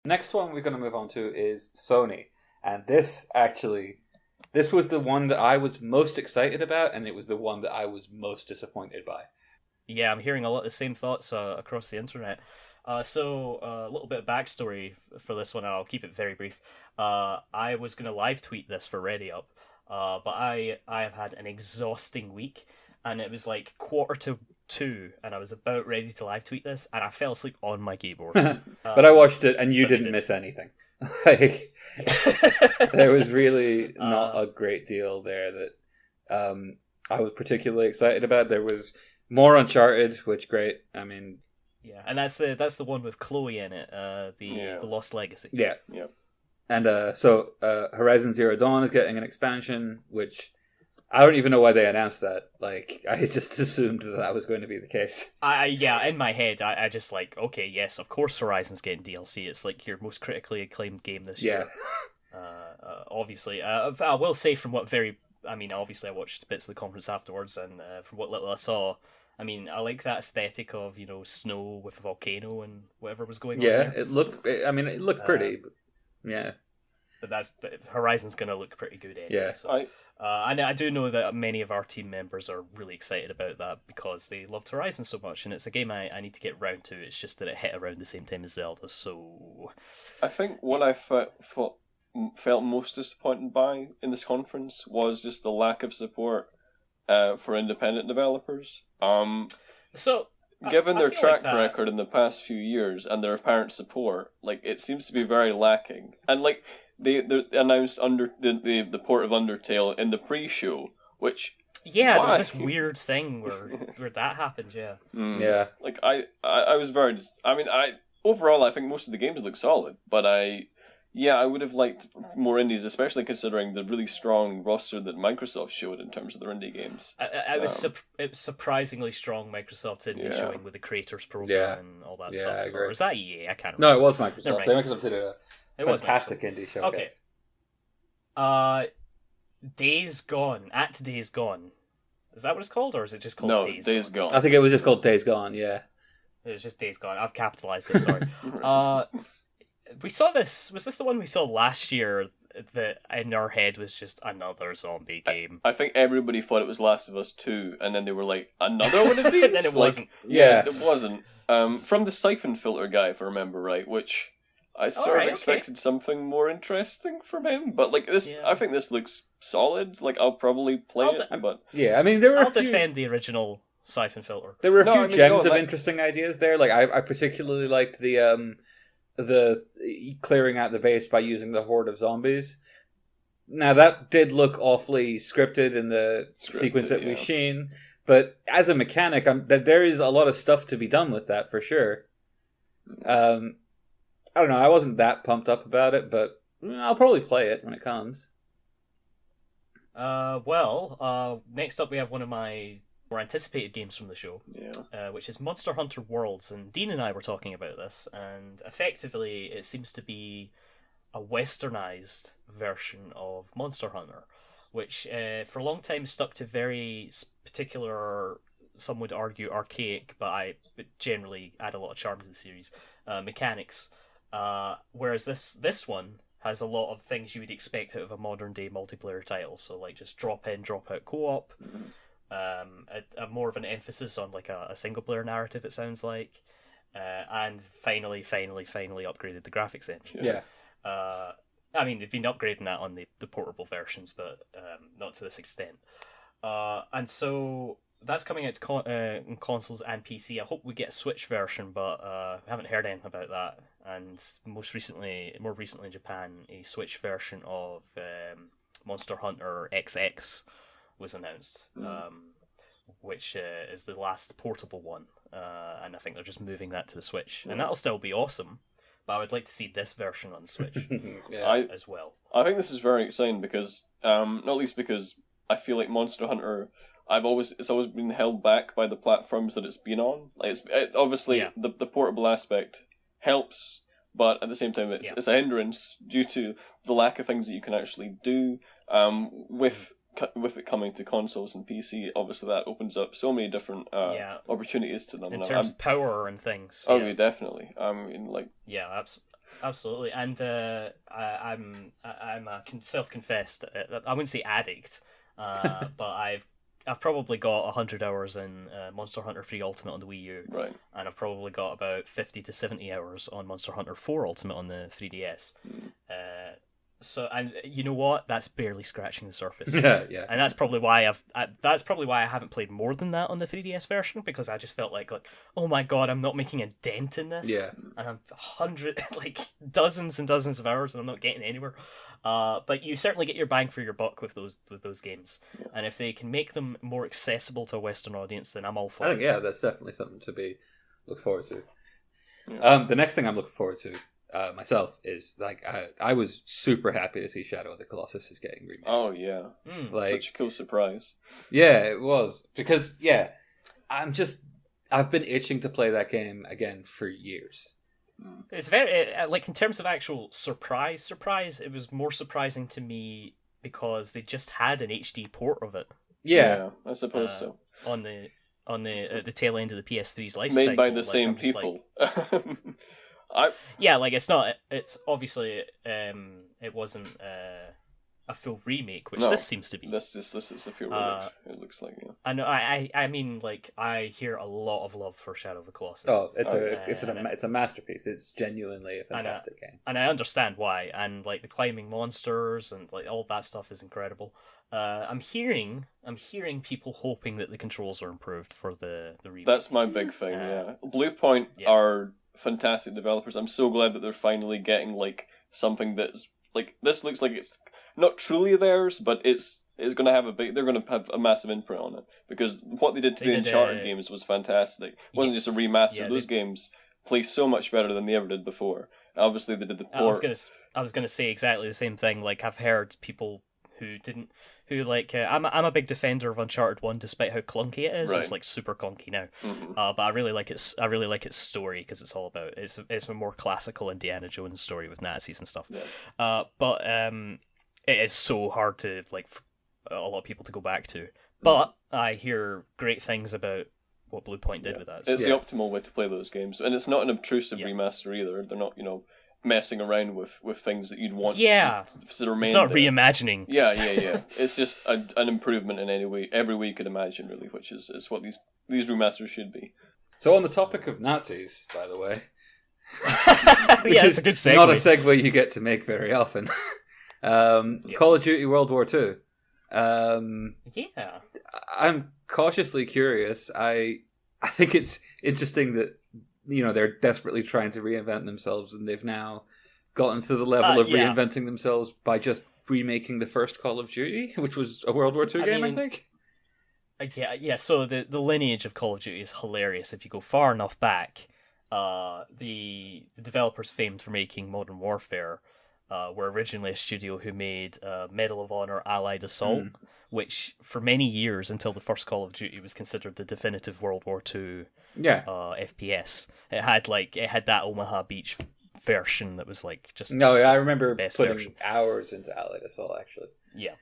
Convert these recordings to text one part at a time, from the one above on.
Next one we're going to move on to is Sony. And this was the one that I was most excited about, and it was the one that I was most disappointed by. Yeah, I'm hearing a lot of the same thoughts across the internet. So a little bit of backstory for this one, and I'll keep it very brief. I was going to live tweet this for Ready Up, but I have had an exhausting week, and it was like 1:45, and I was about ready to live tweet this, and I fell asleep on my keyboard. But I watched it, and you didn't miss anything. Like, there was really not a great deal there that I was particularly excited about. There was more Uncharted, which great. I mean, yeah, and that's the one with Chloe in it, the Lost Legacy. Yeah. And so Horizon Zero Dawn is getting an expansion, which I don't even know why they announced that. Like, I just assumed that was going to be the case. In my head, I just like, okay, yes, of course Horizon's getting DLC. It's like your most critically acclaimed game this year. Obviously. I will say obviously I watched bits of the conference afterwards, and from what little I saw, I mean, I like that aesthetic of, snow with a volcano and whatever was going on there. It looked pretty, but yeah. But Horizon's going to look pretty good anyway. Yeah. So. I do know that many of our team members are really excited about that because they loved Horizon so much, and it's a game I need to get round to. It's just that it hit around the same time as Zelda, so... I think what I felt most disappointed by in this conference was just the lack of support for independent developers. Given their track record in the past few years and their apparent support, like, it seems to be very lacking. And like they announced the port of Undertale in the pre-show, which there was this weird thing where that happened. Yeah, yeah. Like I was very. Overall I think most of the games look solid, but I would have liked more indies, especially considering the really strong roster that Microsoft showed in terms of their indie games. It was surprisingly strong Microsoft's indie showing with the Creators Program and all that stuff. I agree. Or was that EA? I can't remember. No, it was Microsoft. Microsoft did a fantastic indie showcase. Okay. Days Gone. At Days Gone. Is that what it's called, or is it just called Days Gone? I think it was just called Days Gone, yeah. It was just Days Gone. I've capitalized it, sorry. We saw this. Was this the one we saw last year that in our head was just another zombie game? I think everybody thought it was Last of Us 2, and then they were like, another one of these? Then it wasn't. Yeah, it wasn't. From the Siphon Filter guy, if I remember right, which I sort of expected something more interesting from him. But like this, I think this looks solid. Like, I'll probably play it, but... Yeah, I mean, there were I'll defend the original Siphon Filter. There were a few gems of interesting ideas there. Like, I particularly liked the clearing out the base by using the horde of zombies. Now, that did look awfully scripted in the sequence that we've seen, but as a mechanic, there is a lot of stuff to be done with that, for sure. I don't know, I wasn't that pumped up about it, but I'll probably play it when it comes. Next up we have one of my more anticipated games from the show, which is Monster Hunter Worlds, and Dean and I were talking about this, and effectively it seems to be a westernized version of Monster Hunter, which for a long time stuck to very particular, some would argue archaic, but generally add a lot of charm to the series, mechanics, whereas this one has a lot of things you would expect out of a modern day multiplayer title, so like just drop in, drop out co-op, a more of an emphasis on like a single player narrative, it sounds like, and finally upgraded the graphics engine. Yeah. I mean, they've been upgrading that on the portable versions, but not to this extent. And so that's coming out on consoles and PC. I hope we get a Switch version, but I haven't heard anything about that. And more recently in Japan, a Switch version of Monster Hunter XX was announced, which is the last portable one. And I think they're just moving that to the Switch. And that'll still be awesome, but I would like to see this version on the Switch as well. I think this is very exciting because, not least because I feel like Monster Hunter, it's always been held back by the platforms that it's been on. Like the portable aspect helps, but at the same time it's a hindrance due to the lack of things that you can actually do. With it coming to consoles and PC, obviously that opens up so many different opportunities to them. In terms of power and things. Oh, yeah, definitely. I mean, like... Yeah, Absolutely, and I'm a self-confessed, I wouldn't say addict, but I've probably got 100 hours in Monster Hunter 3 Ultimate on the Wii U, Right. and I've probably got about 50 to 70 hours on Monster Hunter 4 Ultimate on the 3DS. So, and you know what? That's barely scratching the surface. Yeah. And that's probably why I haven't played more than that on the 3DS version, because I just felt like, oh my god, I'm not making a dent in this. Yeah. And I'm dozens and dozens of hours, and I'm not getting anywhere. But you certainly get your bang for your buck with those games. Yeah. And if they can make them more accessible to a Western audience, then I'm all for I it. think, that's definitely something to look forward to. Yeah. The next thing I'm looking forward to myself is I was super happy to see Shadow of the Colossus is getting remade. Oh yeah, such a cool surprise. Yeah, it was because I've been itching to play that game again for years. It's very in terms of actual surprise. It was more surprising to me because they just had an HD port of it. Yeah, I suppose so. On the tail end of the PS3's life made cycle, by the same people. It's obviously it wasn't a full remake, which this seems to be. This is a full remake. It looks like, yeah. I know. I mean, I hear a lot of love for Shadow of the Colossus. Oh, it's a masterpiece. It's genuinely a fantastic game, and I understand why. And the climbing monsters and all that stuff is incredible. I'm hearing people hoping that the controls are improved for the remake. That's my big thing. Bluepoint are fantastic developers. I'm so glad that they're finally getting something that's this looks like it's not truly theirs, but it's going to have they're going to have a massive imprint on it, because what they did to the Uncharted games was fantastic. It wasn't just a remaster. Those games play so much better than they ever did before. Obviously, they did the port. I was gonna say exactly the same thing. I've heard people I'm a big defender of Uncharted 1, despite how clunky it is. Right. It's super clunky now. Mm-hmm. But I really like its story, because it's all about it's a more classical Indiana Jones story with Nazis and stuff. Yeah. But it is so hard to for a lot of people to go back to. But I hear great things about what Bluepoint did with that. So. It's the optimal way to play those games, and it's not an obtrusive remaster either. They're not, messing around with things that you'd want to remain. It's not there. reimagining. Yeah. It's just an improvement in every way you could imagine, really, which is what these remasters should be. So on the topic of Nazis, by the way, it's a good segue. Not a segue you get to make very often. Call of Duty World War II. I'm cautiously curious. I think it's interesting that they're desperately trying to reinvent themselves, and they've now gotten to the level of reinventing themselves by just remaking the first Call of Duty, which was a World War II game, I think. So the lineage of Call of Duty is hilarious. If you go far enough back, the developers famed for making Modern Warfare were originally a studio who made Medal of Honor Allied Assault, which for many years, until the first Call of Duty, was considered the definitive World War II FPS. It had that Omaha Beach version that was just I remember putting version. hours into Allied Assault, actually. Yeah.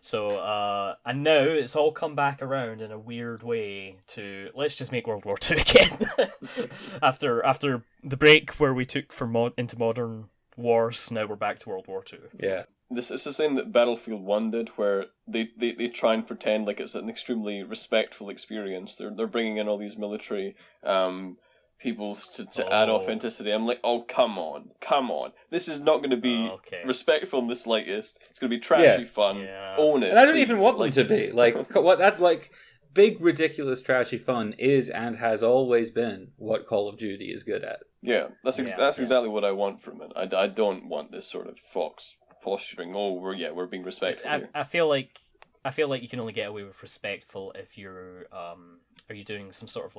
So and now it's all come back around in a weird way to let's just make World War II again. after the break where we took into modern wars, now we're back to World War II. Yeah. This is the same that Battlefield 1 did, where they try and pretend like it's an extremely respectful experience. They're bringing in all these military people to add authenticity. I'm like, oh, come on. This is not going to be respectful in the slightest. It's going to be trashy fun. Yeah. Own it. And I don't even want them to be. Big, ridiculous, trashy fun is and has always been what Call of Duty is good at. Yeah, that's exactly what I want from it. I don't want this sort of Fox posturing. Oh, we're being respectful here. I feel like you can only get away with respectful if you're are you doing some sort of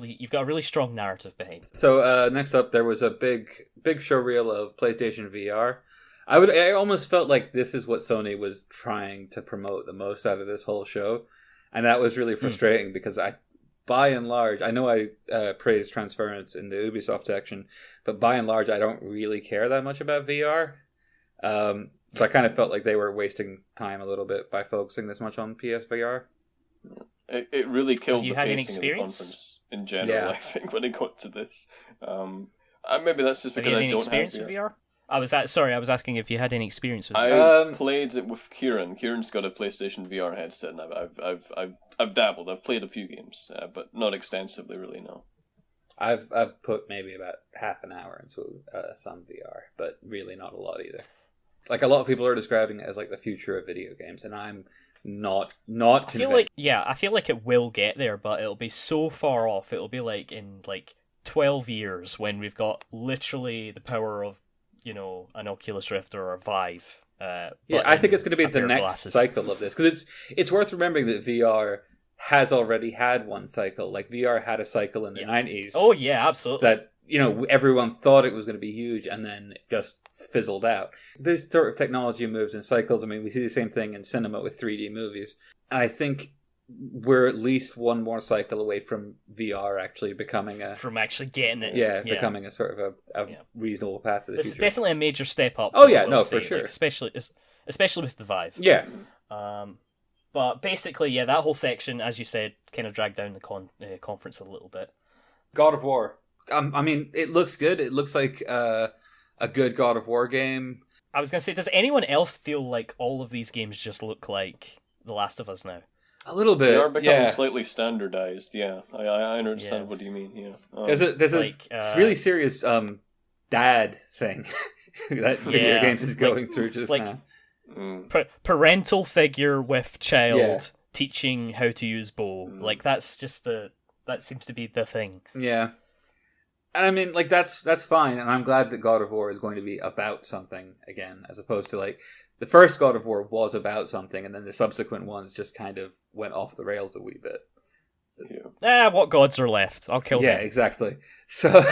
you've got a really strong narrative behind it. So next up, there was a big showreel of PlayStation VR. I almost felt like this is what Sony was trying to promote the most out of this whole show, and that was really frustrating because by and large, I know I praise Transference in the Ubisoft section, but by and large, I don't really care that much about VR. So I kind of felt like they were wasting time a little bit by focusing this much on PSVR. It really killed the pacing of the experience? conference in general, I think, when it got to this. Maybe that's just because I don't have experience with VR. I was asking if you had any experience with it. I've played it with Kieran. Kieran's got a PlayStation VR headset, and I've dabbled. I've played a few games, but not extensively, really. No. I've put maybe about half an hour into some VR, but really not a lot either. Like a lot of people are describing it as like the future of video games, and I'm not convinced. I feel like it will get there, but it'll be so far off. It'll be like in like 12 years when we've got literally the power of, an Oculus Rift or a Vive. I think it's going to be the next cycle of this, because it's worth remembering that VR has already had one cycle. Like VR had a cycle in the 90s. Oh yeah, absolutely. That everyone thought it was going to be huge, and then it just fizzled out. This sort of technology moves in cycles. I mean, we see the same thing in cinema with 3D movies. And I think we're at least one more cycle away from VR actually becoming from actually getting it. Becoming a sort of a reasonable path to the future. It's definitely a major step up. Oh yeah, no, for sure. Like, especially with the Vive. Yeah. But basically, that whole section, as you said, kind of dragged down the conference a little bit. God of War. I mean, it looks good. It looks like a good God of War game. I was going to say, does anyone else feel like all of these games just look like The Last of Us now? A little bit. They are becoming slightly standardized, I understand what you mean, There's a really serious dad thing that video games is going through just now. Parental figure with child teaching how to use bow. Like, that's just that seems to be the thing. Yeah. And I mean, like, that's fine, and I'm glad that God of War is going to be about something again, as opposed to, like, the first God of War was about something, and then the subsequent ones just kind of went off the rails a wee bit. What gods are left? I'll kill them. Yeah, exactly. So,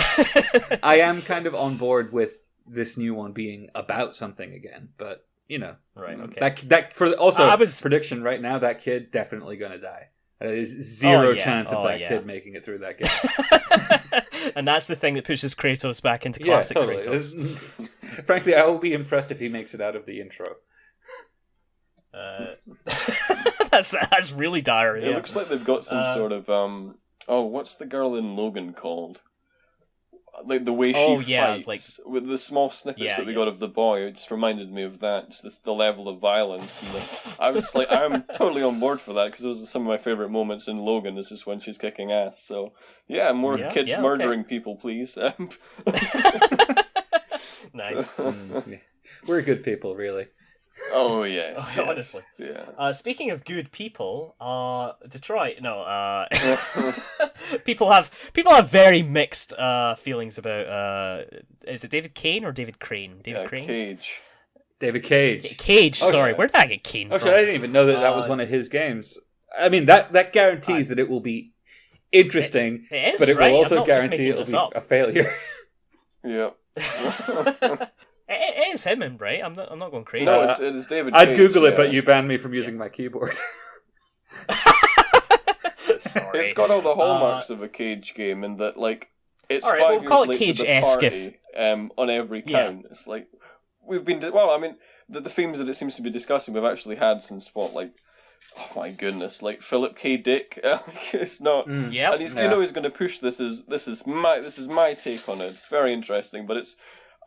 I am kind of on board with this new one being about something again, but, Right, okay. Prediction right now, that kid definitely going to die. There's zero chance of that kid making it through that game. And that's the thing that pushes Kratos back into classic Kratos. Frankly, I will be impressed if he makes it out of the intro. That's really dire. It looks like they've got some sort of what's the girl in Logan called? Like the way she fights, with the small snippets that we got of the boy, it just reminded me of that. Just the level of violence. And I was like, I'm totally on board for that, because those are some of my favorite moments in Logan. Is just when she's kicking ass. So more kids murdering people, please. Nice. We're good people, really. Oh yes, honestly. Yeah. Speaking of good people, Detroit. No. people have very mixed feelings about. Is it David Kane or David Crane? Cage. David Cage. Cage. Sorry, where did I get Kane from? I didn't even know that was one of his games. I mean, that guarantees that it will be interesting, it is, but it will also guarantee it will be a failure. Yeah. It is him, right? I'm not going crazy. No, it is David I'd Cage, Google it, but you banned me from using my keyboard. Sorry. It's got all the hallmarks of a Cage game, in that, like, it's right, 5 we'll years call it late to the Cage-esque party on every count. It's like, we've been... the themes that it seems to be discussing we've actually had since, oh my goodness, like Philip K. Dick. It's not... And he's he's going to push this is my take on it. It's very interesting, but it's...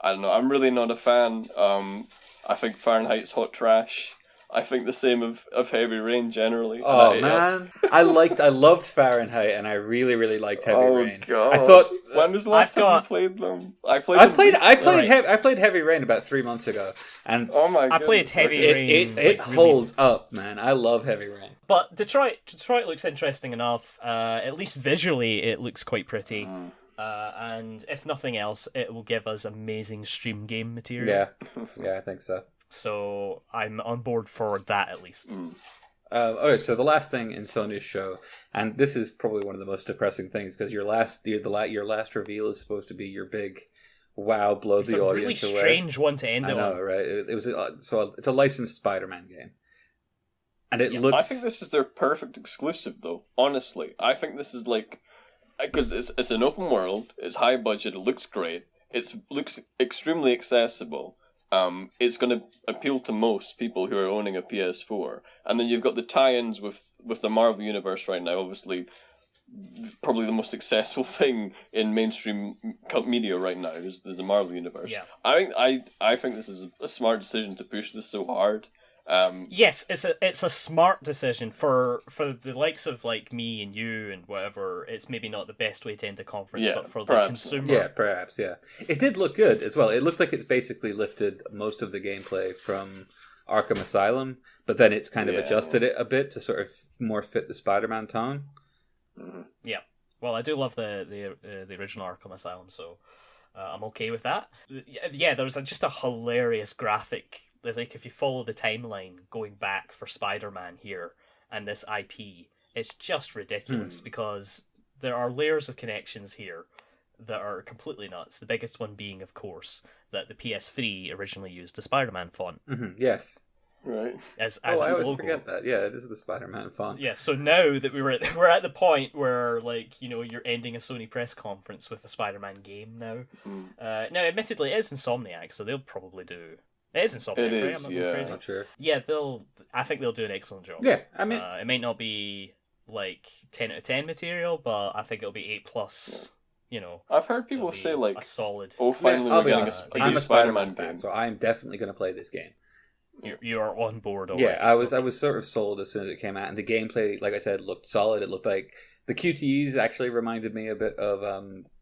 I don't know, I'm really not a fan. I think Fahrenheit's hot trash. I think the same of Heavy Rain generally. Oh man, I loved Fahrenheit, and I really, really liked Heavy Rain. Oh god! I thought, when was the last time you played them? I played Heavy Rain about 3 months ago, and oh my god, I played Heavy Rain. It holds up, man. I love Heavy Rain. But Detroit looks interesting enough. At least visually, it looks quite pretty. And if nothing else, it will give us amazing stream game material. Yeah, I think so. So I'm on board for that at least. Okay, so the last thing in Sony's show, and this is probably one of the most depressing things, because your last reveal is supposed to be your big wow, blow the audience away. It's a really strange one to end on. I know, right? It was it's a licensed Spider-Man game, and it looks. I think this is their perfect exclusive, though. Honestly, I think this is like. Because it's an open world, it's high budget, it looks great, it looks extremely accessible. It's going to appeal to most people who are owning a PS4. And then you've got the tie-ins with the Marvel Universe right now. Obviously, probably the most successful thing in mainstream media right now is the Marvel universe. Yeah. I think this is a smart decision to push this so hard. Yes, it's a smart decision for the likes of like me and you and whatever. It's maybe not the best way to end a conference, but for the consumer, yeah, perhaps, yeah. It did look good as well. It looks like it's basically lifted most of the gameplay from Arkham Asylum, but then it's kind of adjusted it a bit to sort of more fit the Spider-Man tone. Mm-hmm. Yeah, well, I do love the original Arkham Asylum, so I'm okay with that. Yeah, there's just a hilarious graphic. Like, if you follow the timeline going back for Spider-Man here and this IP, it's just ridiculous because there are layers of connections here that are completely nuts. The biggest one being, of course, that the PS3 originally used the Spider-Man font. Mm-hmm. Yes. Right. As I its always logo. forget that. Yeah, this is the Spider-Man font. Yeah, so now that we're at the point where, like, you know, you're ending a Sony press conference with a Spider-Man game now. Now, admittedly, it is Insomniac, so they'll probably do... It is Insomniac, It right? is, I'm yeah. crazy. Not sure. Yeah, I think they'll do an excellent job. Yeah, I mean... it might not be, like, 10 out of 10 material, but I think it'll be 8+, you know. I've heard people say, like, a solid... oh, finally I'll we're be getting honest, a I'm good a Spider-Man fan, game. so I'm definitely going to play this game. You are on board already. Yeah, I was sort of sold as soon as it came out, and the gameplay, like I said, looked solid. It looked like the QTEs actually reminded me a bit of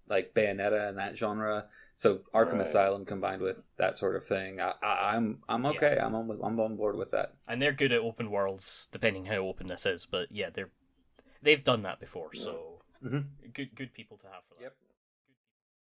like Bayonetta and that genre. So Arkham Asylum combined with that sort of thing, I'm okay. Yeah. I'm on board with that. And they're good at open worlds, depending how open this is. But yeah, they've done that before, so good people to have for that. Yep.